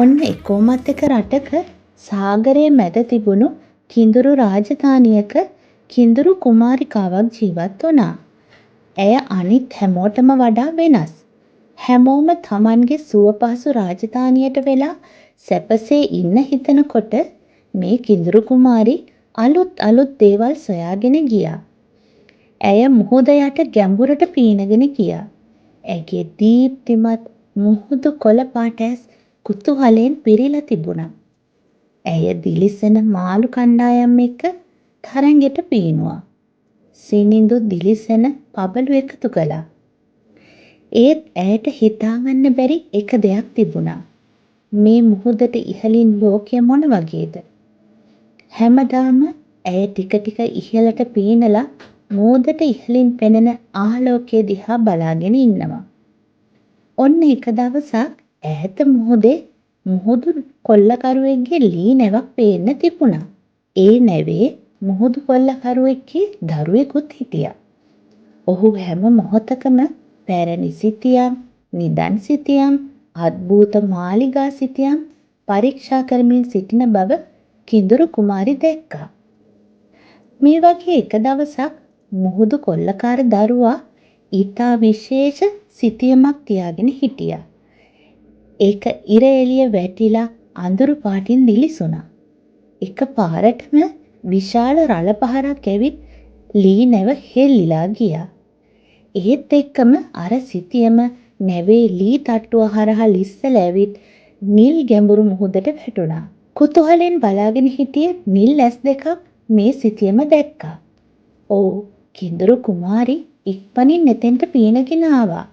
ඔන්න එකෝමත් එක රටක සාගරයේ මැද තිබුණු කිඳුරු රාජධානියක කිඳුරු කුමාරිකාවක් ජීවත් වුණා. ඇය අනිත් හැමෝටම වඩා වෙනස්. හැමෝම තමන්ගේ සුවපහසු රාජධානියට වෙලා සැපසේ ඉන්න හිතනකොට මේ කිඳුරු කුමාරි අලුත් දේවල් සොයාගෙන ගියා. ඇය මුහුද යට ගැඹුරට පීනගෙන ගියා. ඇගේ දීප්තිමත් මුහුදු කොළ පාට ඇස් කුතුහලයෙන් පිරීලා තිබුණා. ඇය දිලිසෙන මාළු කණ්ඩායම් එක්ක තරඟෙට පීනුවා. සිනිඳු දිලිසෙන පබළු එකතු කළා. ඒත් ඇයට හිතාගන්න බැරි එක දෙයක් තිබුණා. මේ මුහුදට ඉහළින් ලෝකය මොන වගේද? හැමදාම ඇය ටික ටික ඉහළට පීනලා මූදට ඉහළින් පෙනෙන ආලෝකය දිහා බලාගෙන ඉන්නවා. ඔන්න එක දවසක් ඈත මුහුදේ මුහුදු කොල්ලකරුවෙක්ගේ ලී නැවක් පේන්න තිබුණා. ඒ නැවේ මුහුදු කොල්ලකරුවෙක්ගේ දරුවෙකුත් හිටියා. ඔහු හැම මොහොතකම පැරණි සිතියම්, නිදන් සිතියම්, අද්භූත මාලිගා සිතියම් පරීක්ෂා කරමින් සිටින බව කිඳුරු කුමාරි දැක්කා. මේ වගේ එක දවසක් මුහුදු කොල්ලකාර දරුවා ඊටා විශේෂ සිතියමක් තියාගෙන හිටියා. ඒක ඉර එළිය වැටිලා අඳුරු පාටින් දිලිසුණා. එක පාරටම විශාල රළ පහරක් ඇවිත් ලී නැව හෙල්ලිලා ගියා. ඒත් එක්කම අර සිතියම නැවේ ලී තට්ටුව හරහා ලිස්සලා ඇවිත් නිල් ගැඹුරු මුහුදට වැටුණා. කුතුහලෙන් බලාගෙන හිටිය නිල් ඇස් දෙකක් මේ සිතියම දැක්කා. "ඔව්, කිඳුරු කුමාරි ඉක්මනින් එතෙන්ට පීනගෙන ආවා.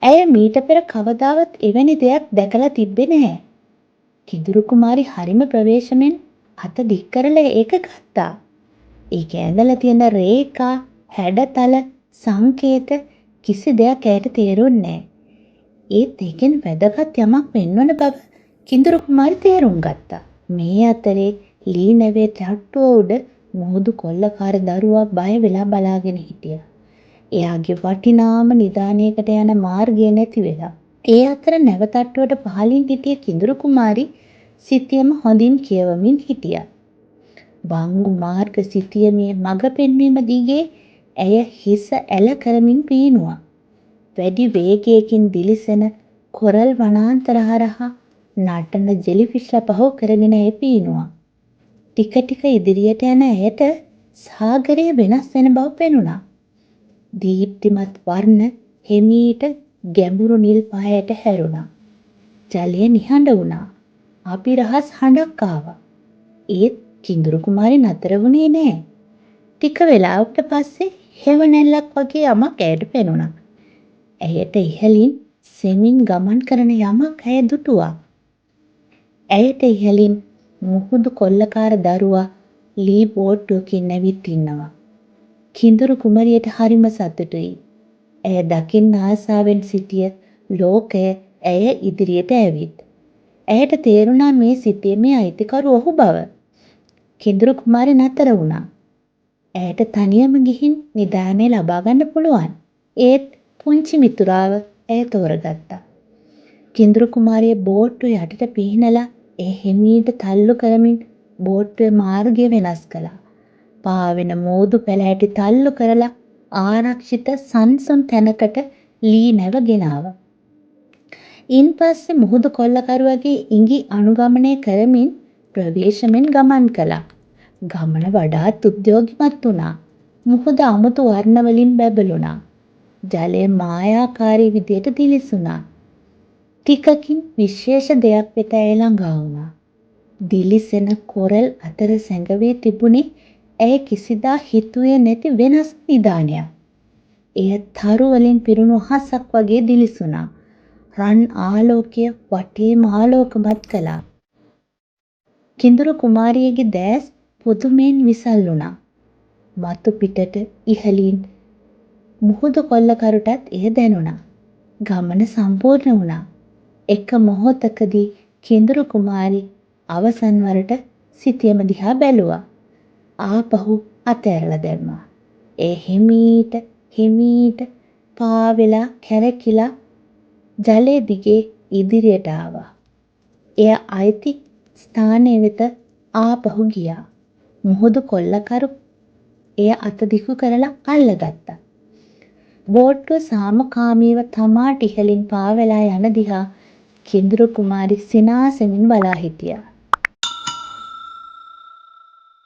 ඇය මීට පෙර කවදාවත් එවැනි දෙයක් දැකලා තිබ්බේ නැහැ." කිඳුරු කුමාරි හරිම ප්‍රවේශමෙන් අත දික් කරලා ඒක ගත්තා. ඒක ඇඳලා තියෙන රේඛා, හැඩතල, සංකේත කිසි දෙයක් ඇයට තේරුන්නේ නැහැ. ඒත් ඒකෙන් වැදගත් යමක් වෙන්වන බව කිඳුරු කුමාරි තේරුම් ගත්තා. මේ අතරේ ලී නැවේ තට්ටුව උඩ මුහුදු කොල්ලකාර දරුවා බය වෙලා බලාගෙන හිටියා. එයාගේ වටිනාම නිදානයකට යන මාර්ගය නැති වෙලා. ඒ අතර නැව තට්ටුවට පහළින් හිටිය කිඳුරු කුමාරි සිතියම හොඳින් කියවමින් හිටියා. වංගු මාර්ග සිතියමේ මඟ පෙන්වීම දිගේ ඇය හිස ඇල කරමින් පීනුවා. වැඩි වේගයකින් දිලිසෙන කොරල් වනාන්තර හරහා නටන ජෙලිෆිෂ්ලා පහු කරගෙන ඇය පීනුවා. ටික ටික ඉදිරියට යන ඇයට සාගරය වෙනස් වෙන බව පෙනුණා. දීප්තිමත් වර්ණ හිමීට ගැඹුරු නිල් පායට හැරුණා. ජලය නිහඬ වුණා. අභිරහස් හඬක් ආවා. ඒත් කිඳුරු කුමාරි නතර වුණේ නැහැ. ටික වෙලාවකට පස්සේ හෙවණැල්ලක් වගේ යමක් ඇයට පෙනුණා. ඇයට ඉහළින් සෙමින් ගමන් කරන යමක් ඇය දුටුවා. ඇයට ඉහළින් මුහුදු කොල්ලකාර දරුවා ලී බෝට්ටුවකින් ඇවිත් ඉන්නවා. කිඳුරු කුමරියට හරිම සතුටුයි. ඇය දකින්න ආසාවෙන් සිටිය ලෝකය ඇය ඉදිරියට ඇවිත්. ඇයට තේරුණා මේ සිතියමේ අයිතිකරු ඔහු බව. කිඳුරු කුමාරි නතර වුණා. ඇයට තනියම ගිහින් නිදානය ලබා ගන්න පුළුවන්. ඒත් පුංචි මිතුරාව ඇය තෝරගත්තා. කිඳුරු කුමාරිය බෝට්ටුව යටට පිහිනලා ඒ හිමීට තල්ලු කරමින් බෝට්ටුවේ මාර්ගය වෙනස් කළා. පාවෙන මෝදු පැලෑටි තල්ලු කරලා ආරක්ෂිත සංසුන් තැනකට ලී නැව ගෙනාවා. ඉන්පස්සේ මුහුදු කොල්ලකරුවගේ ඉඟි අනුගමනය කරමින් ප්‍රවේශමෙන් ගමන් කළා. ගමන වඩාත් උද්‍යෝගිමත් වුණා. මුහුද අමුතු වර්ණ වලින් බැබළුණා. ජලය මායාකාරී විදියට දිලිසුණා. ටිකකින් විශේෂ දෙයක් වෙත ඇය ළඟා වුණා. දිලිසෙන කොරල් අතර සැඟවී තිබුණේ ඇය කිසිදා හිතුවේ නැති වෙනස් නිදානයක්. එය තරු වලින් පිරුණු අහසක් වගේ දිලිසුණා. රන් ආලෝකය වටේම ආලෝකමත් කළා. කිඳුරු කුමාරියගේ දැස් පුදුමයෙන් විසල් වුණා. මතු පිටට ඉහළින් මුහුදු කොල්ලකරුටත් එය දැනුණා. ගමන සම්පූර්ණ වුණා. එක මොහොතකදී කිඳුරු කුමාරි අවසන් වරට සිතියම දිහා බැලුවා. ආපහු අතෑරලා දැම්මා. ඒ හිමීට පාවෙලා කැරකිලා ජලය දිගේ ඉදිරියට ආවා. එය අයිති ස්ථානය වෙත ආපහු ගියා. මුහුදු කොල්ලකරු එය අත දිගු කරලා අල්ලගත්තා. බෝට්ටුව සාමකාමීව තමාට ඉහළින් පාවෙලා යන දිහා කිඳුරු කුමාරි සිනාසෙමින් බලා හිටියා.